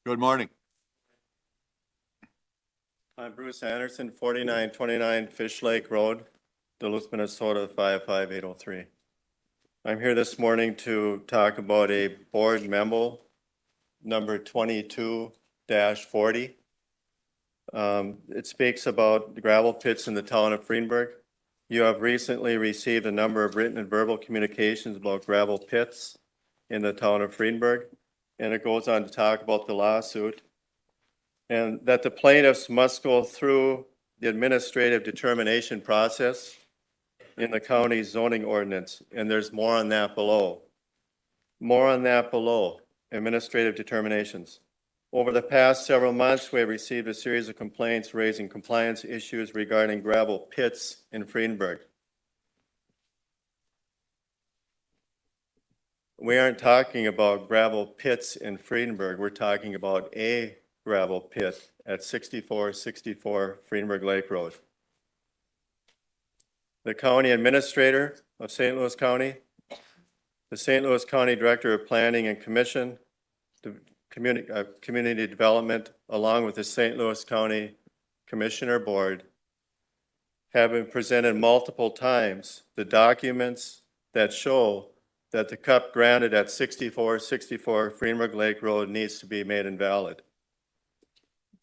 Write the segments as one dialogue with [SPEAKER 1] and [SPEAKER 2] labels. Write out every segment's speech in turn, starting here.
[SPEAKER 1] Good morning.
[SPEAKER 2] I'm Bruce Anderson, 4929 Fish Lake Road, Duluth, Minnesota, 55803. I'm here this morning to talk about a board memo number 22-40. It speaks about the gravel pits in the town of Freenberg. You have recently received a number of written and verbal communications about gravel pits in the town of Freenberg, and it goes on to talk about the lawsuit and that the plaintiffs must go through the administrative determination process in the county's zoning ordinance, and there's more on that below. More on that below, administrative determinations. Over the past several months, we have received a series of complaints raising compliance issues regarding gravel pits in Freenberg. We aren't talking about gravel pits in Freenberg, we're talking about a gravel pit at 6464 Freenberg Lake Road. The county administrator of St. Louis County, the St. Louis County Director of Planning and Commission, Community Development, along with the St. Louis County Commissioner Board, have been presented multiple times the documents that show that the CUP granted at 6464 Freenberg Lake Road needs to be made invalid.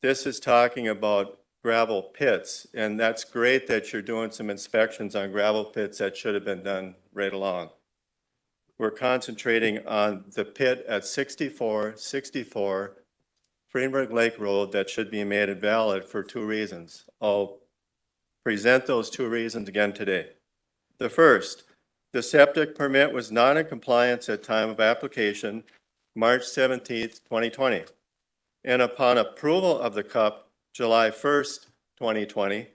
[SPEAKER 2] This is talking about gravel pits, and that's great that you're doing some inspections on gravel pits that should have been done right along. We're concentrating on the pit at 6464 Freenberg Lake Road that should be made invalid for two reasons. I'll present those two reasons again today. The first, the septic permit was not in compliance at time of application, March 17th, 2020. And upon approval of the CUP, July 1st, 2020,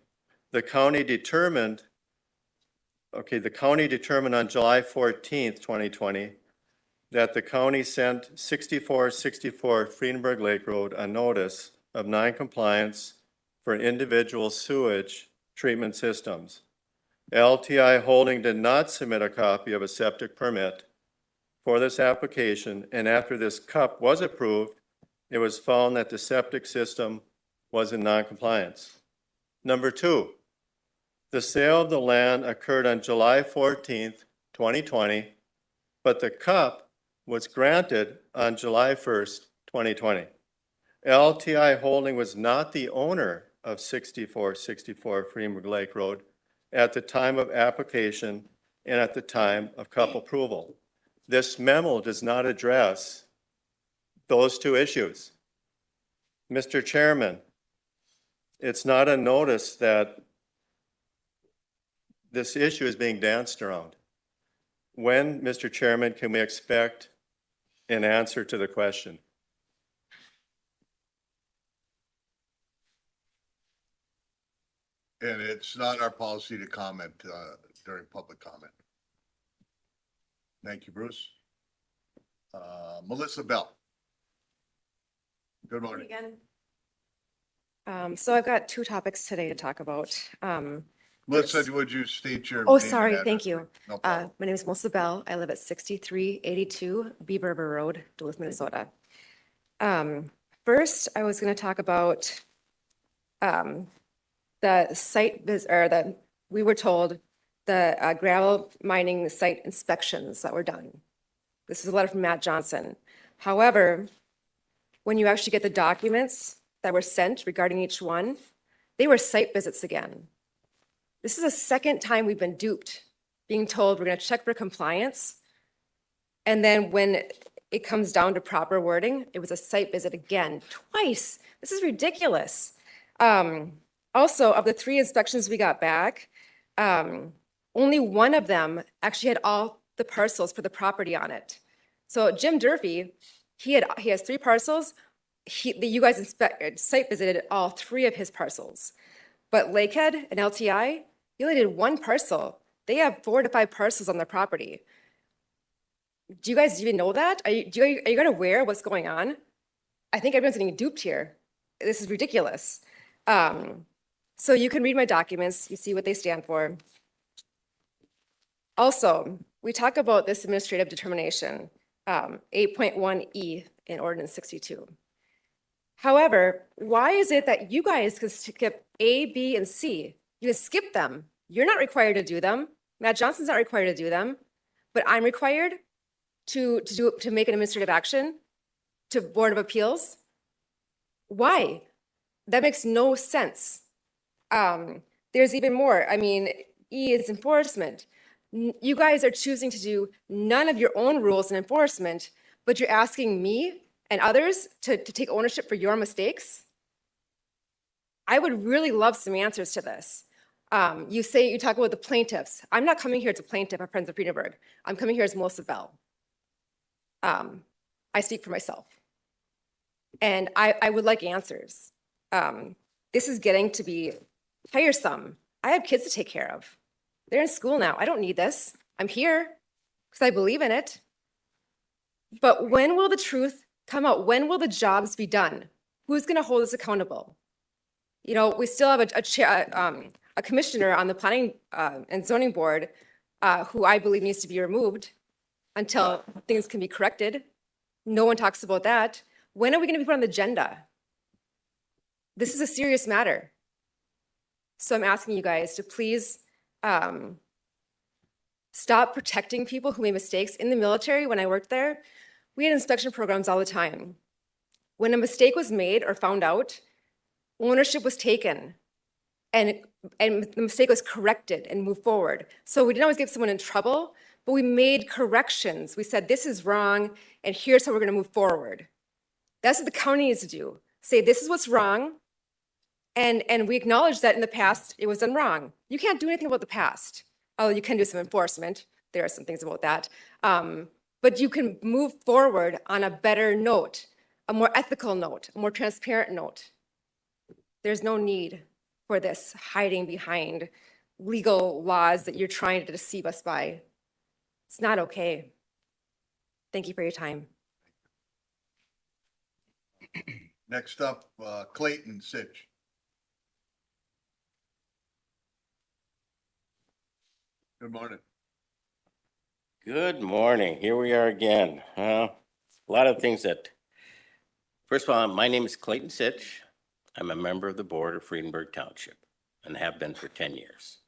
[SPEAKER 2] the county determined on July 14th, 2020, that the county sent 6464 Freenberg Lake Road a notice of non-compliance for individual sewage treatment systems. LTI Holding did not submit a copy of a septic permit for this application, and after this CUP was approved, it was found that the septic system was in non-compliance. Number two, the sale of the land occurred on July 14th, 2020, but the CUP was granted on July 1st, 2020. LTI Holding was not the owner of 6464 Freenberg Lake Road at the time of application and at the time of CUP approval. This memo does not address those two issues. Mr. Chairman, it's not a notice that this issue is being danced around. When, Mr. Chairman, can we expect an answer to the question?
[SPEAKER 1] And it's not our policy to comment during public comment. Thank you, Bruce. Melissa Bell. Good morning.
[SPEAKER 3] Again. So I've got two topics today to talk about.
[SPEAKER 1] Melissa, would you state your
[SPEAKER 3] Oh,
[SPEAKER 1] name and
[SPEAKER 3] sorry,
[SPEAKER 1] address,
[SPEAKER 3] thank you.
[SPEAKER 1] please? No problem.
[SPEAKER 3] My name is Melissa Bell. I live at 6382 Beaver River Road, Duluth, Minnesota. First, I was going to talk about the site visit, or that we were told the gravel mining site inspections that were done. This is a letter from Matt Johnson. However, when you actually get the documents that were sent regarding each one, they were site visits again. This is the second time we've been duped, being told we're going to check for compliance. And then when it comes down to proper wording, it was a site visit again, twice. This is ridiculous. Also, of the 3 inspections we got back, only one of them actually had all the parcels for the property on it. So Jim Durfee, he has 3 parcels. You guys site visited all 3 of his parcels. But Lakehead and LTI, you only did 1 parcel. They have 4 to 5 parcels on their property. Do you guys even know that? Are you guys aware of what's going on? I think everyone's getting duped here. This is ridiculous. So you can read my documents, you see what they stand for. Also, we talk about this administrative determination, 8.1E in Ordinance 62. However, why is it that you guys can skip A, B, and C? You can skip them. You're not required to do them. Matt Johnson's not required to do them, but I'm required to make an administrative action to Board of Appeals? Why? That makes no sense. There's even more. I mean, E is enforcement. You guys are choosing to do none of your own rules and enforcement, but you're asking me and others to take ownership for your mistakes? I would really love some answers to this. You talk about the plaintiffs. I'm not coming here as a plaintiff at Friends of Friedenberg. I'm coming here as Melissa Bell. I speak for myself. And I would like answers. This is getting to be tiresome. I have kids to take care of. They're in school now. I don't need this. I'm here because I believe in it. But when will the truth come out? When will the jobs be done? Who's going to hold us accountable? You know, we still have a commissioner on the Planning and Zoning Board who I believe needs to be removed until things can be corrected. No one talks about that. When are we going to be put on the agenda? This is a serious matter. So I'm asking you guys to please stop protecting people who made mistakes. In the military, when I worked there, we had inspection programs all the time. When a mistake was made or found out, ownership was taken and the mistake was corrected and moved forward. So we didn't always get someone in trouble, but we made corrections. We said, this is wrong, and here's how we're going to move forward. That's what the county needs to do. Say, this is what's wrong, and we acknowledge that in the past it was done wrong. You can't do anything about the past, although you can do some enforcement. There are some things about that. But you can move forward on a better note, a more ethical note, a more transparent note. There's no need for this hiding behind legal laws that you're trying to deceive us by. It's not okay. Thank you for your time.
[SPEAKER 1] Next up, Clayton Sitch. Good morning.
[SPEAKER 4] Good morning. Here we are again. A lot of things first of all, my name is Clayton Sitch. I'm a member of the board of Friedenberg Township and have been for 10 years.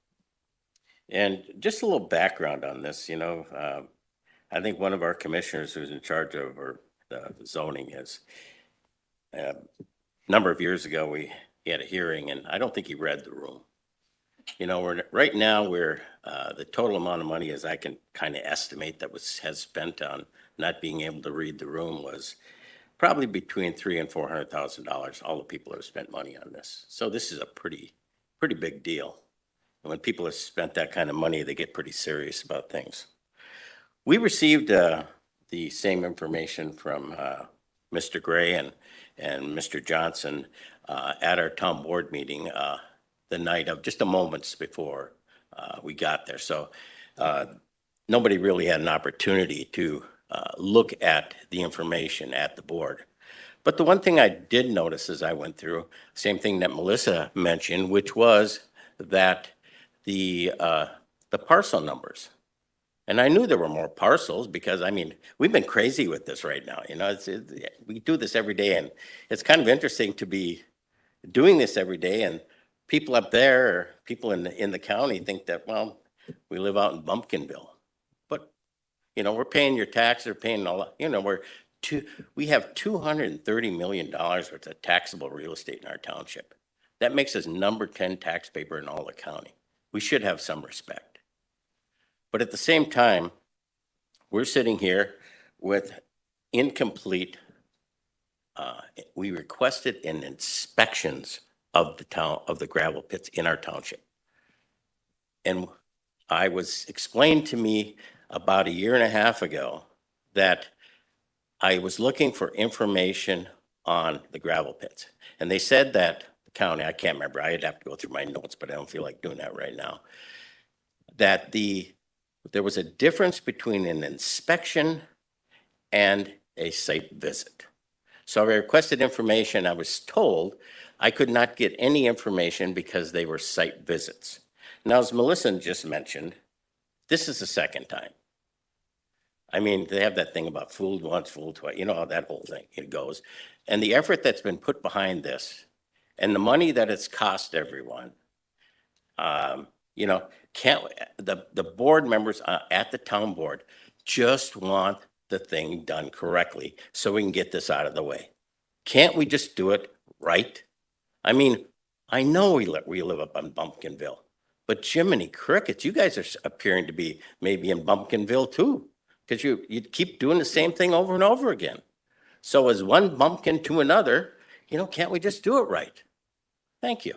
[SPEAKER 4] And just a little background on this, I think one of our commissioners who's in charge of the zoning is, a number of years ago, he had a hearing and I don't think he read the room. Right now the total amount of money, as I can kind of estimate, that has spent on not being able to read the room was probably between $300,000 and $400,000. All the people have spent money on this. So this is a pretty big deal. And when people have spent that kind of money, they get pretty serious about things. We received the same information from Mr. Gray and Mr. Johnson at our town board meeting the night of, just a moments before we got there. So nobody really had an opportunity to look at the information at the board. But the one thing I did notice as I went through, same thing that Melissa mentioned, which was that the parcel numbers. And I knew there were more parcels because, we've been crazy with this right now. We do this every day, and it's kind of interesting to be doing this every day. And people up there, or people in the county think that, well, we live out in Bumpkinville. But, we're paying your taxes, we're paying all that. We have $230 million worth of taxable real estate in our township. That makes us number 10 taxpayer in all the county. We should have some respect. But at the same time, we're sitting here with incomplete, we requested inspections of the gravel pits in our township. And I was explained to me about 1.5 years ago that I was looking for information on the gravel pits. And they said that the county, I can't remember, I'd have to go through my notes, but I don't feel like doing that right now, that there was a difference between an inspection and a site visit. So I requested information. I was told I could not get any information because they were site visits. Now, as Melissa just mentioned, this is the second time. They have that thing about fooled once, fooled twice, how that whole thing it goes. and the effort that's been put behind this and the money that it's cost everyone, you know, can't, the board members at the town board just want the thing done correctly so we can get this out of the way. Can't we just do it right? I mean, I know we live up on Bumpkinville, but Jiminy Crickets, you guys are appearing to be maybe in Bumpkinville too, because you keep doing the same thing over and over again. So as one bumpkin to another, you know, can't we just do it right? Thank you.